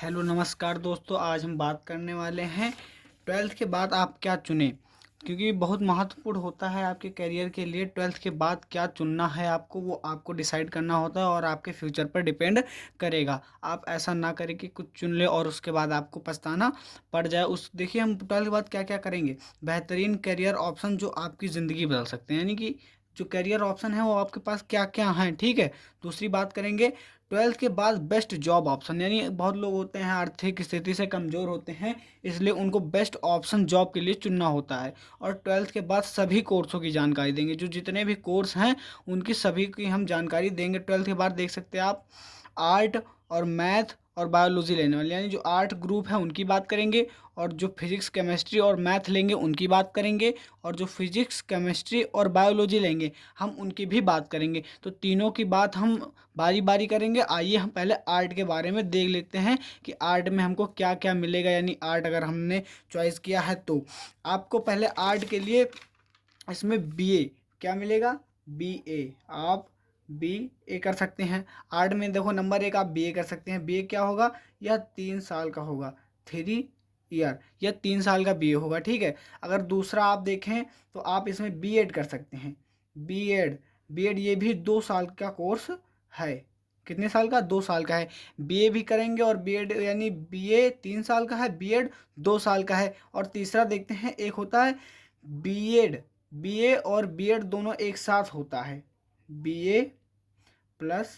Hello नमस्कार दोस्तों, आज हम बात करने वाले हैं ट्वेल्थ के बाद आप क्या चुनें। क्योंकि बहुत महत्वपूर्ण होता है आपके करियर के लिए। ट्वेल्थ के बाद क्या चुनना है आपको, वो आपको डिसाइड करना होता है और आपके फ्यूचर पर डिपेंड करेगा। आप ऐसा ना करें कि कुछ चुन ले और उसके बाद आपको पछताना पड़ जाए। देखिए, हम ट्वेल्थ के बाद क्या क्या करेंगे। बेहतरीन करियर ऑप्शन जो आपकी ज़िंदगी बदल सकते हैं, यानी कि जो करियर ऑप्शन है वो आपके पास क्या क्या हैं, ठीक है। दूसरी बात करेंगे, ट्वेल्थ के बाद बेस्ट जॉब ऑप्शन, यानी बहुत लोग होते हैं आर्थिक स्थिति से कमज़ोर होते हैं, इसलिए उनको बेस्ट ऑप्शन जॉब के लिए चुनना होता है। और ट्वेल्थ के बाद सभी कोर्सों की जानकारी देंगे, जो जितने भी कोर्स हैं उनकी सभी की हम जानकारी देंगे। ट्वेल्थ के बाद देख सकते हैं आप, आर्ट और मैथ और बायोलॉजी लेने वाले, यानी जो आर्ट ग्रुप है उनकी बात करेंगे, और जो फिजिक्स केमिस्ट्री और मैथ लेंगे उनकी बात करेंगे, और जो फिजिक्स केमिस्ट्री और बायोलॉजी लेंगे हम उनकी भी बात करेंगे। तो तीनों की बात हम बारी बारी करेंगे। आइए हम पहले आर्ट के बारे में देख लेते हैं कि आर्ट में हमको क्या क्या मिलेगा, यानी आर्ट अगर हमने चॉइस किया है तो आपको पहले आर्ट के लिए इसमें बीए क्या मिलेगा, बीए। आप बीए कर सकते हैं आर्ट में। देखो, नंबर एक, आप बीए कर सकते हैं। बीए क्या होगा, यह 3 साल का होगा, 3 ईयर, यह 3 साल का बीए होगा, ठीक है। अगर दूसरा आप देखें तो आप इसमें बीएड कर सकते हैं। बीएड, बीएड ये भी 2 साल का कोर्स है। कितने साल का, 2 साल का है। बीए भी करेंगे और बीएड, यानी बीए 3 साल का है, बीएड 2 साल का है। और तीसरा देखते हैं, एक होता है बीएड। बीए और बीएड दोनों एक साथ होता है, बीए प्लस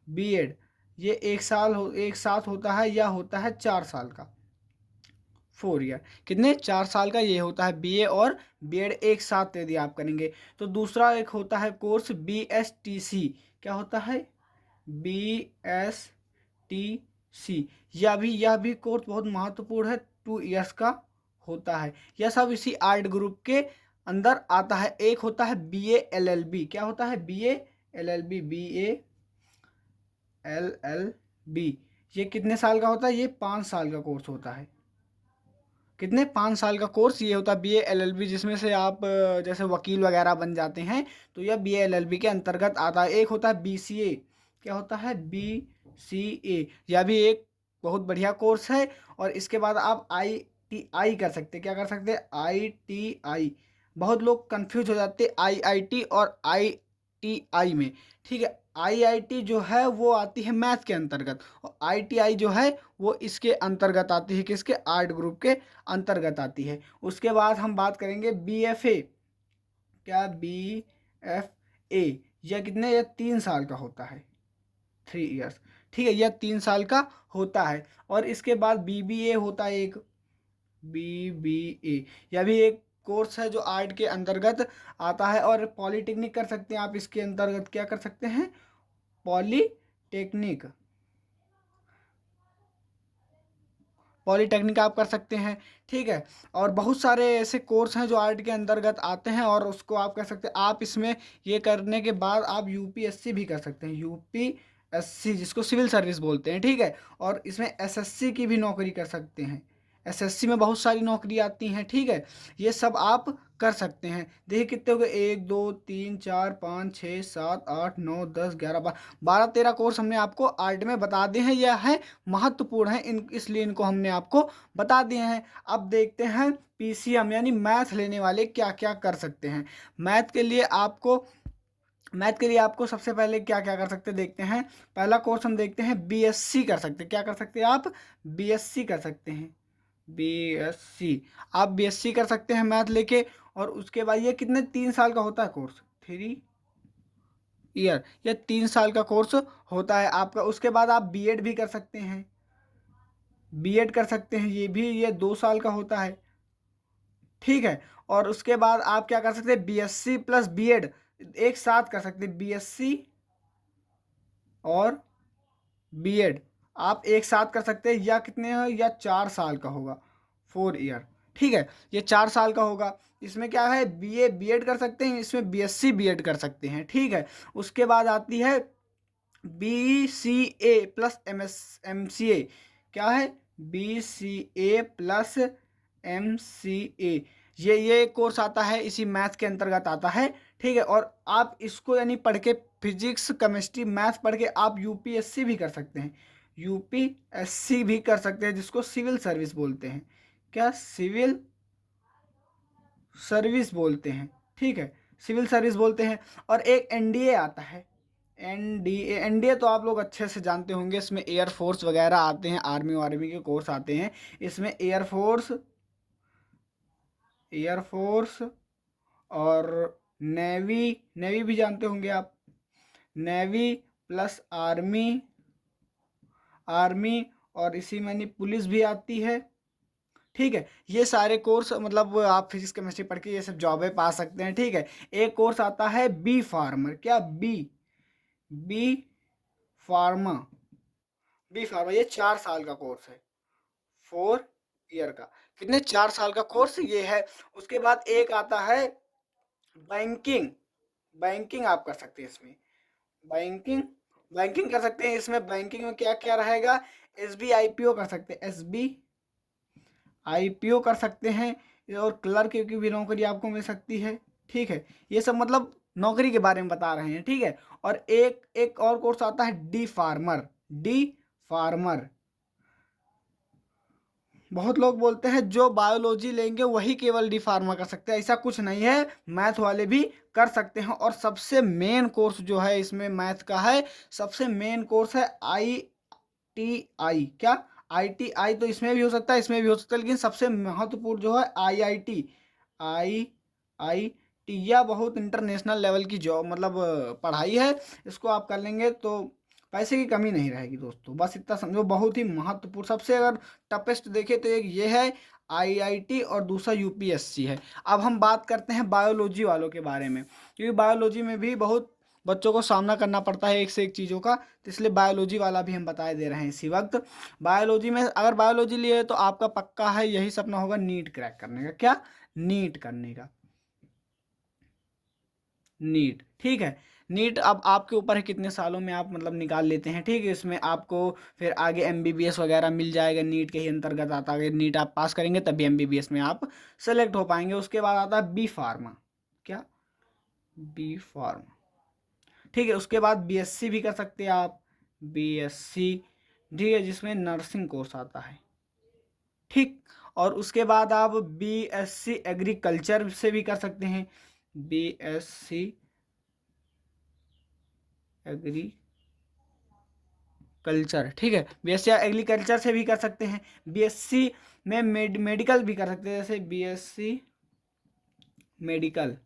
बीएड, ये एक साथ होता है, या होता है 4 साल का, 4 ईयर। कितने, 4 साल का ये होता है। बीए और बीएड एक साथ यदि आप करेंगे तो दूसरा एक होता है कोर्स बीएसटीसी। क्या होता है, बीएसटीसी। यह भी कोर्स बहुत महत्वपूर्ण है, 2 ईयर्स का होता है। यह सब इसी आर्ट ग्रुप के अंदर आता है। एक होता है बीए एलएलबी। क्या होता है, बीए एलएलबी, बीए एलएलबी। ये कितने साल का होता है, ये 5 साल का कोर्स होता है। कितने, 5 साल का कोर्स ये होता है बीए एलएलबी, जिसमें से आप जैसे वकील वगैरह बन जाते हैं, तो यह बीए एलएलबी के अंतर्गत आता है। एक होता है बीसीए। क्या होता है, बीसीए। यह भी एक बहुत बढ़िया कोर्स है। और इसके बाद आप आईटीआई कर सकते हैं। क्या कर सकते हैं, आईटीआई। बहुत लोग कंफ्यूज हो जाते हैं आईआईटी और आईटीआई में, ठीक है। आईआईटी जो है वो आती है मैथ के अंतर्गत, और आईटीआई जो है वो इसके अंतर्गत आती है, किसके, आर्ट ग्रुप के अंतर्गत आती है। उसके बाद हम बात करेंगे बीएफए। क्या, बीएफए, यह कितने, यह 3 साल का होता है, 3 ईयर्स, ठीक है। यह 3 साल का होता है। और इसके बाद बीबीए होता है एक, बीबीए। यह भी एक कोर्स है जो आर्ट के अंतर्गत आता है। और पॉलीटेक्निक कर सकते हैं आप इसके अंतर्गत। क्या कर सकते हैं, पॉलीटेक्निक, पॉलीटेक्निक आप कर सकते हैं, ठीक है। और बहुत सारे ऐसे कोर्स हैं जो आर्ट के अंतर्गत आते हैं, और उसको आप कर सकते हैं। आप इसमें ये करने के बाद आप यूपीएससी भी कर सकते हैं, यूपीएससी जिसको सिविल सर्विस बोलते हैं, ठीक है। और इसमें एसएससी की भी नौकरी कर सकते हैं। एसएससी में बहुत सारी नौकरी आती हैं, ठीक है। ये सब आप कर सकते हैं। देखिए कितने हो गए, 1 2 3 4 5 6 7 8 9 10 11 12, 12 13 कोर्स हमने आपको आर्ट में बता दिए हैं। यह है महत्वपूर्ण है, इसलिए इनको हमने आपको बता दिए हैं। अब देखते हैं पीसीएम, यानी मैथ लेने वाले क्या क्या कर सकते हैं। मैथ के लिए आपको सबसे पहले क्या क्या कर सकते हैं देखते हैं। पहला कोर्स हम देखते हैं, बीएससी कर सकते हैं। क्या कर सकते हैं आप, बीएससी कर सकते हैं, बीएससी। आप बीएससी कर सकते हैं मैथ लेके। और उसके बाद ये कितने, 3 साल का होता है कोर्स, 3 ईयर, ये 3 साल का कोर्स होता है आपका। उसके बाद आप बीएड भी कर सकते हैं, बीएड कर सकते हैं, ये 2 साल का होता है, ठीक है। और उसके बाद आप क्या कर सकते हैं, बीएससी प्लस बीएड एक साथ कर सकते हैं। बीएससी और बीएड आप एक साथ कर सकते हैं, या कितने हैं, या 4 साल का होगा, 4 ईयर, ठीक है। ये 4 साल का होगा। इसमें क्या है, बीए बीएड कर सकते हैं, इसमें बीएससी बीएड कर सकते हैं, ठीक है। उसके बाद आती है बीसीए प्लस एमसीए। क्या है, बीसीए प्लस एमसीए। ये कोर्स आता है, इसी मैथ के अंतर्गत आता है, ठीक है। और आप इसको यानी पढ़ के, फिजिक्स केमिस्ट्री मैथ पढ़ के आप यूपीएससी भी कर सकते हैं, यूपीएससी भी कर सकते हैं, जिसको सिविल सर्विस बोलते हैं। क्या? सिविल सर्विस बोलते हैं, ठीक है, सिविल सर्विस बोलते हैं। और एक एनडीए आता है, एनडीए। एनडीए तो आप लोग अच्छे से जानते होंगे, इसमें एयरफोर्स वगैरह आते हैं, आर्मी वार्मी के कोर्स आते हैं इसमें। एयरफोर्स और नेवी, नेवी भी जानते होंगे आप, नेवी प्लस आर्मी, आर्मी और इसी में नहीं पुलिस भी आती है, ठीक है। ये सारे कोर्स मतलब आप फिजिक्स केमिस्ट्री पढ़ के ये सब जॉबें पा सकते हैं, ठीक है। एक कोर्स आता है बी फार्मर। क्या? बी फार्मा, बी फार्मा, ये 4 साल का कोर्स है, 4 ईयर का। कितने? 4 साल का कोर्स ये है। उसके बाद एक आता है बैंकिंग, बैंकिंग आप कर सकते हैं इसमें, बैंकिंग, बैंकिंग कर सकते हैं इसमें। बैंकिंग में क्या क्या रहेगा? एसबीआईपीओ कर सकते हैं, एसबीआईपीओ कर सकते हैं, और क्लर्क की भी नौकरी आपको मिल सकती है, ठीक है। ये सब मतलब नौकरी के बारे में बता रहे हैं, ठीक है। और एक एक और कोर्स आता है डी फार्मर, डी फार्मर। बहुत लोग बोलते हैं जो बायोलॉजी लेंगे वही केवल डी फार्मा कर सकते हैं, ऐसा कुछ नहीं है, मैथ वाले भी कर सकते हैं। और सबसे मेन कोर्स जो है इसमें मैथ का है, सबसे मेन कोर्स है आईटीआई। क्या? आईटीआई तो इसमें भी हो सकता है, इसमें भी हो सकता है, लेकिन सबसे महत्वपूर्ण जो है आईआईटी, आईआईटी। यह बहुत इंटरनेशनल लेवल की जॉब मतलब पढ़ाई है, इसको आप कर लेंगे तो पैसे की कमी नहीं रहेगी दोस्तों, बस इतना समझो। बहुत ही महत्वपूर्ण, सबसे अगर टफेस्ट देखे तो एक ये है आईआईटी और दूसरा यूपीएससी है। अब हम बात करते हैं बायोलॉजी वालों के बारे में, क्योंकि बायोलॉजी में भी बहुत बच्चों को सामना करना पड़ता है एक से एक चीज़ों का, तो इसलिए बायोलॉजी वाला भी हम बताए दे रहे हैं इसी वक्त। बायोलॉजी में अगर बायोलॉजी लिए तो आपका पक्का है यही सपना होगा नीट क्रैक करने का। क्या? नीट करने का, नीट, ठीक है। नीट अब आपके ऊपर है कितने सालों में आप मतलब निकाल लेते हैं, ठीक है। इसमें आपको फिर आगे एमबीबीएस वगैरह मिल जाएगा, नीट के ही अंतर्गत आता है। नीट आप पास करेंगे तभी एमबीबीएस में आप सेलेक्ट हो पाएंगे। उसके बाद आता है बी फार्मा। क्या? बी फार्मा, ठीक है। उसके बाद बीएससी भी कर सकते हैं आप, बीएससी, ठीक है, जिसमें नर्सिंग कोर्स आता है, ठीक। और उसके बाद आप बीएससी एग्रीकल्चर से भी कर सकते हैं, बीएससी एग्रीकल्चर, ठीक है। बीएससी एग्रीकल्चर से भी कर सकते हैं। बीएससी में मेडिकल भी कर सकते हैं, जैसे बीएससी मेडिकल,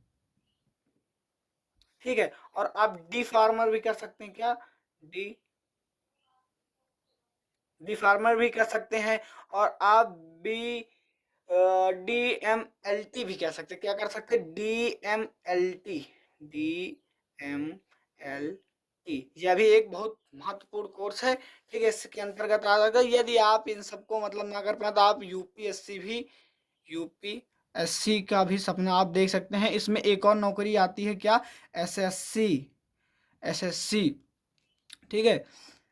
ठीक है। और आप डी फार्मर भी कर सकते हैं। क्या? डी डी फार्मर भी कर सकते हैं। और आप B D M L T भी कह सकते हैं। क्या कर सकते हैं? D M L T, D M L T, यह भी एक बहुत महत्वपूर्ण कोर्स है, ठीक है। इसके अंतर्गत आ जाएगा। यदि आप इन सबको मतलब ना कर पाए तो आप यूपीएससी भी, यूपीएससी का भी सपना आप देख सकते हैं। इसमें एक और नौकरी आती है, क्या? एसएससी, एसएससी, ठीक है,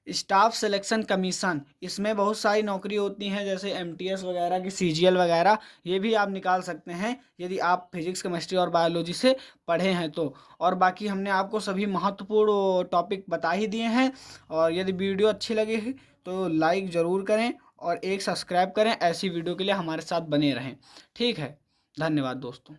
स्टाफ सिलेक्शन कमीशन। इसमें बहुत सारी नौकरी होती हैं, जैसे एमटीएस वगैरह की, सीजीएल वगैरह, ये भी आप निकाल सकते हैं यदि आप फिजिक्स केमिस्ट्री और बायोलॉजी से पढ़े हैं तो। और बाकी हमने आपको सभी महत्वपूर्ण टॉपिक बता ही दिए हैं। और यदि वीडियो अच्छी लगी तो लाइक ज़रूर करें और एक सब्सक्राइब करें, ऐसी वीडियो के लिए हमारे साथ बने रहें, ठीक है। धन्यवाद दोस्तों।